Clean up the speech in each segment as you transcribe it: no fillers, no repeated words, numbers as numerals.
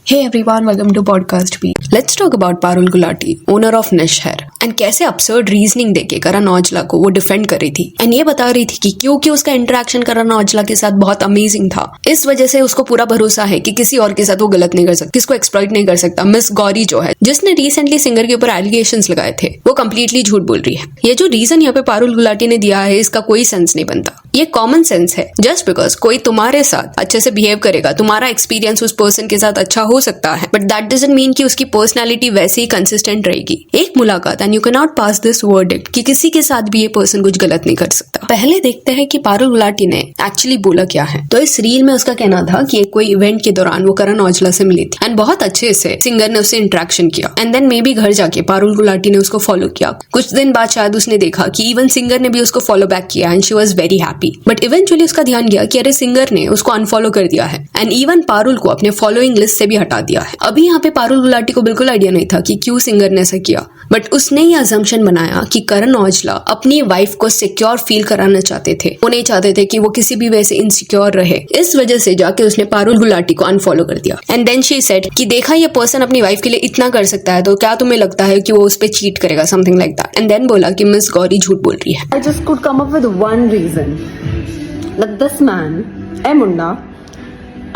Hey everyone, welcome to Podcast Beat. Let's talk about Parul Gulati, owner of Niche Hair. And कैसे absurd reasoning देके करण औजला को वो defend कर रही थी एंड ये बता रही थी कि क्योंकि उसका इंटरेक्शन करण औजला के साथ बहुत अमेजिंग था, इस वजह से उसको पूरा भरोसा है कि किसी और के साथ वो गलत नहीं कर सकता, किसको एक्सप्लॉइट नहीं कर सकता। मिस गौरी जो है, जिसने रिसेंटली सिंगर के ऊपर एलिगेशंस लगाए थे, वो कम्प्लीटली झूठ बोल रही है। ये जो रीजन यहाँ पे पारुल गुलाटी ने दिया है, इसका कोई सेंस नहीं बनता। ये कॉमन सेंस है। जस्ट बिकॉज कोई तुम्हारे साथ अच्छे से बिहेव करेगा, तुम्हारा एक्सपीरियंस उस पर्सन के साथ अच्छा हो सकता है, बट दैट डजंट मीन कि उसकी पर्सनैलिटी वैसे ही कंसिस्टेंट रहेगी। एक मुलाकात and you can not pass this verdict कि किसी के साथ भी ये पर्सन कुछ गलत नहीं कर सकता। पहले देखते हैं कि पारुल गुलाटी ने एक्चुअली बोला क्या है। तो इस रील में उसका कहना था कि कोई इवेंट के दौरान वो करण औजला से मिली थी एंड बहुत अच्छे से सिंगर ने उससे इंटरेक्शन किया एंड देन मे बी घर जाके पारुल गुलाटी ने उसको फॉलो किया। कुछ दिन बाद शायद उसने देखा कि इवन सिंगर ने भी उसको फॉलो बैक किया and she was very happy. But eventually उसका ध्यान गया कि अरे सिंगर ने उसको अनफॉलो कर दिया है एंड इवन पारुल को अपने फॉलोइंग लिस्ट से भी हटा दिया है। अभी यहाँ पे पारुल गुलाटी को बिल्कुल आइडिया नहीं था कि क्यों सिंगर ने ऐसा किया, बट उसने ये अजम्पशन बनाया कि करण औजला अपनी वाइफ को सिक्योर फील कराना चाहते थे। वो नहीं चाहते थे कि वो किसी भी वजह से इनसिक्योर रहे। इस वजह से जाके उसने पारुल गुलाटी को अनफॉलो कर दिया एंड देन शी सेड कि देखा ये पर्सन अपनी वाइफ के लिए इतना कर सकता है, तो क्या तुम्हें लगता है कि वो उस पर चीट करेगा, something like that. And then बोला कि मिस गौरी झूठ बोल रही है। I just could come up with one reason that this man, ਇਹ ਮੁੰਡਾ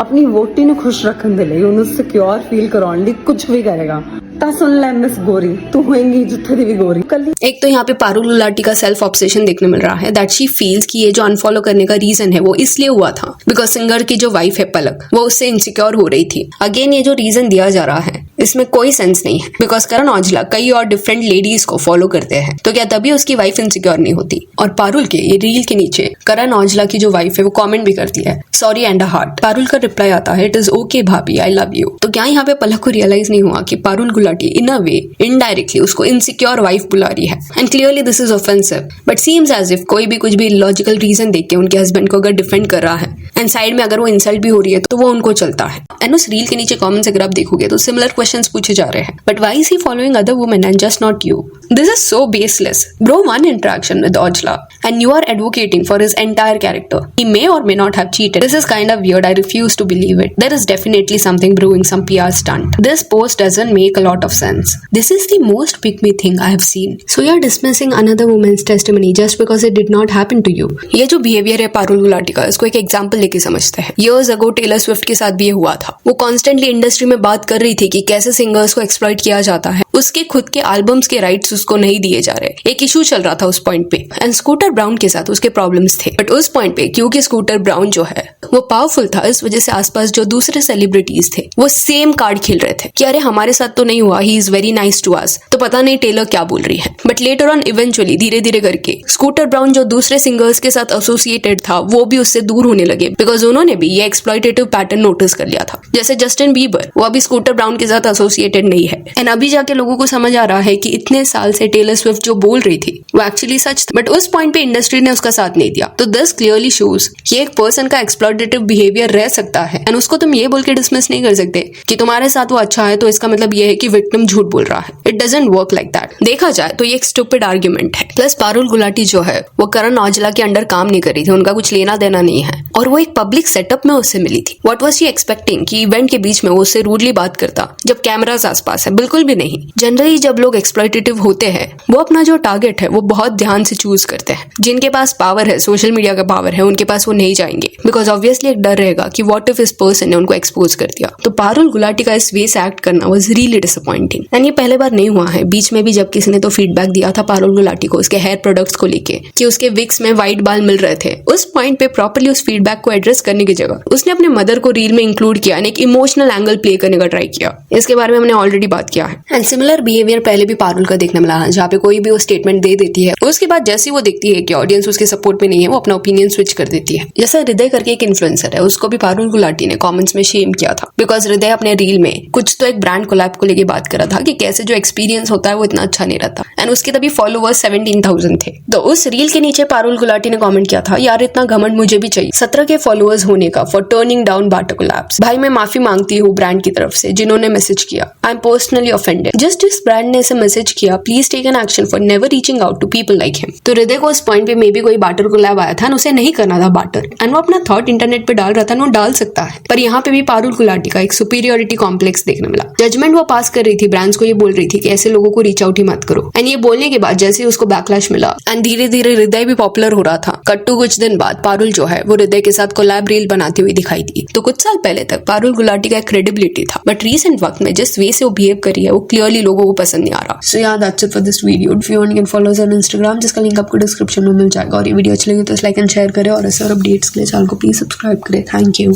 ਆਪਣੀ ਵੋਟੀ ਨੂੰ ਖੁਸ਼ ਰੱਖਣ ਦੇ ਲਈ, ਉਹਨੂੰ ਸਿਕਿਉਰ ਫੀਲ ਕਰਾਉਣ ਲਈ ਕੁਝ ਵੀ ਕਰੇਗਾ। ਤਾਂ ਸੁਣ ਲੈ ਮਿਸ ਗੋਰੀ, ਤੂੰ ਹੋਏਂਗੀ ਜਿੱਥੇ ਦੀ ਵੀ ਗੋਰੀ ਕੱਲੀ। एक तो यहाँ पे पारुल गुलाटी का सेल्फ ऑब्सेशन देखने मिल रहा है दैट शी फील्स कि ये जो अनफॉलो करने का रीजन है वो इसलिए हुआ था बिकॉज सिंगर की जो वाइफ है पलक, वो उससे इनसिक्योर हो रही थी। अगेन ये जो रीजन दिया जा रहा है इसमें कोई सेंस नहीं है बिकॉज करण औजला कई और डिफरेंट लेडीज को फॉलो करते हैं, तो क्या तभी उसकी वाइफ इनसिक्योर नहीं होती। और पारुल के ये रील के नीचे करण औजला की जो वाइफ है वो कमेंट भी करती है sorry and a heart. Parul का रिप्लाई आता है इट इज ओके भाभी, आई लव यू। तो क्या यहाँ पे पलक को रियलाइज नहीं हुआ कि Parul Gulati in a way indirectly उसको इनसिक्योर वाइफ बुला रही है and clearly this is offensive, but seems as if कोई भी कुछ भी लॉजिकल रीजन देख के उनके हस्बैंड को अगर डिफेंड कर रहा है एंड साइड में अगर वो इंसल्ट भी हो रही है तो वो उनको चलता है। एंड उस रील के नीचे कमेंट्स अगर आप देखोगे तो सिमिलर क्वेश्चंस पूछे जा रहे हैं, but why is he following other women and just not you? This is so baseless bro. One interaction with Aujla and you are advocating for his entire character. He may or may not have cheated. This is kind of weird. I refuse to believe it. There is definitely something brewing, some PR stunt. This post doesn't make a lot of sense. This is the most pick me thing I have seen. So you're dismissing another woman's testimony just because it did not happen to you. ये जो behavior है पारुल गुलाटी का, इसको एक example लेके समझते हैं। Years ago Taylor Swift के साथ भी ये हुआ था। वो कॉन्स्टेंटली इंडस्ट्री में बात कर रही थी कि कैसे सिंगर्स को एक्सप्लॉइट किया जाता है, उसके खुद के एल्बम्स के राइट्स उसको नहीं दिए जा रहे। एक इशू चल रहा था उस पॉइंट पे एंड स्कूटर ब्राउन के साथ उसके प्रॉब्लम्स थे, बट उस पॉइंट पे क्योंकि स्कूटर ब्राउन जो है वो पावरफुल था, इस वजह से आसपास जो दूसरे सेलिब्रिटीज थे वो सेम कार्ड खेल रहे थे कि अरे हमारे साथ तो नहीं हुआ, he is very nice to us, तो पता नहीं टेलर क्या बोल रही है। बट लेटर ऑन इवेंचुअली धीरे धीरे करके स्कूटर ब्राउन जो दूसरे सिंगर्स के साथ एसोसिएटेड था वो भी उससे दूर होने लगे बिकॉज उन्होंने भी ये एक्सप्लॉइटेटिव पैटर्न नोटिस कर लिया था। जैसे जस्टिन बीबर, वो अभी स्कूटर ब्राउन के साथ एसोसिएटेड नहीं है एंड अभी जाके लोगों को समझ आ रहा है कि इतने साल से टेलर स्विफ्ट जो बोल रही थी वो एक्चुअली सच था, बट उस पॉइंट पे इंडस्ट्री ने उसका साथ नहीं दिया। तो दिस क्लियरली शोज कि एक पर्सन का एक्सप्लॉइटेटिव बिहेवियर रह सकता है एंड उसको तुम ये बोल के डिसमिस नहीं कर सकते कि तुम्हारे साथ वो अच्छा है तो इसका मतलब ये है कि विक्टिम झूठ बोल रहा है। It doesn't work like that. देखा जाए तो ये एक स्टूपिड आर्ग्यूमेंट है। प्लस पारुल गुलाटी जो है वो करण औजला के अंडर काम नहीं कर रही थी, उनका कुछ लेना देना नहीं है और वो एक पब्लिक सेटअप में उससे मिली थी। व्हाट वाज शी एक्सपेक्टिंग कि इवेंट के बीच में वो उससे रूडली बात करता जब कैमरास आसपास है? बिल्कुल भी नहीं। जनरली जब लोग एक्सप्लॉइटेटिव होते हैं वो अपना जो टारगेट है वो बहुत ध्यान से चूज करते हैं। जिनके पास पावर है, सोशल मीडिया का पावर है, उनके पास वो नहीं जाएंगे बिकॉज ऑब्वियसली एक डर रहेगा कि व्हाट इफ इस पर्सन ने उनको एक्सपोज कर दिया। तो पारुल गुलाटी का इस वे से एक्ट करना वाज रियली डिसअपॉइंटिंग एंड ये पहले बार नहीं हुआ है। बीच में भी जब किसी ने तो फीडबैक दिया था पारुल गुलाटी को उसके हेयर प्रोडक्ट्स को लेके कि उसके विक्स में व्हाइट बाल मिल रहे थे, उस पॉइंट पे प्रॉपर्ली उस फीडबैक को एड्रेस करने की जगह उसने अपने मदर को रील में इंक्लूड किया एंड एक इमोशनल एंगल प्ले करने का ट्राई किया। इसके बारे में हमने ऑलरेडी बात किया है एंड सिमिलर बिहेवियर पहले भी पारुल का देखने मिला है, जहाँ पे कोई भी वो स्टेटमेंट दे देती है उसके बाद जैसे वो देखती है कि ऑडियंस उसके सपोर्ट में नहीं है वो अपना ओपिनियन स्विच कर देती है। जैसा हृदय करके एक इन्फ्लुएंसर है, उसको भी पारुल गुलाटी ने कमेंट्स में शेम किया था बिकॉज हृदय अपने रील में कुछ तो एक ब्रांड कोलैब को लेके बात कर रहा था कि कैसे जो एक्सपीरियंस होता है वो इतना अच्छा नहीं रहता एंड उसके तभी फॉलोवर्स 17,000 थे। तो उस रील के नीचे पारुल गुलाटी ने कमेंट किया था यार इतना घमंड मुझे भी चाहिए 17 के फॉलोअर्स होने का for turning down Bata collabs. भाई मैं माफी मांगती हूँ ब्रांड की तरफ से जिन्होंने मैसेज किया। I am personally offended. Just इस ब्रांड ने इसे मैसेज किया, please take an action for never reaching out to people like him. तो हृदय को उस पॉइंट पे मे बी कोई बार्टर कोलैब आया था और उसे नहीं करना था बार्टर, एंड वो अपना थॉट इंटरनेट पे डाल रहा था, वो डाल सकता है। पर यहाँ पे भी पारुल गुलाटी का एक सुपीरियोरिटी कॉम्प्लेक्स देखने मिला। जजमेंट वो पास कर रही थी, ब्रांड्स को ये बोल रही थी कि ऐसे लोगों को रीच आउट ही मत करो, एंड ये बोलने के बाद जैसे उसको बैकलैश मिला एंड धीरे धीरे हृदय भी पॉपुलर हो रहा था। कट्टू कुछ दिन बाद पारुल जो है वो हृदय के साथ कोलैब रील बनाती हुई दिखाई दी। तो कुछ साल पहले तक पारुल गुलाटी का क्रेडिबिलिटी था, बट रीसेंट वक्त में जिस वे से वो बिहेव कर रही है वो क्लियरली लोगों को पसंद नहीं आ रहा। सो यार that's it for this video. If you want you can follow us on Instagram, जिसका लिंक आपको डिस्क्रिप्शन में मिल जाएगा। और ये वीडियो अच्छी लगी तो लाइक एंड शेयर करें, और ऐसे और अपडेट्स के लिए चैनल को प्लीज सब्सक्राइब करें। Thank you.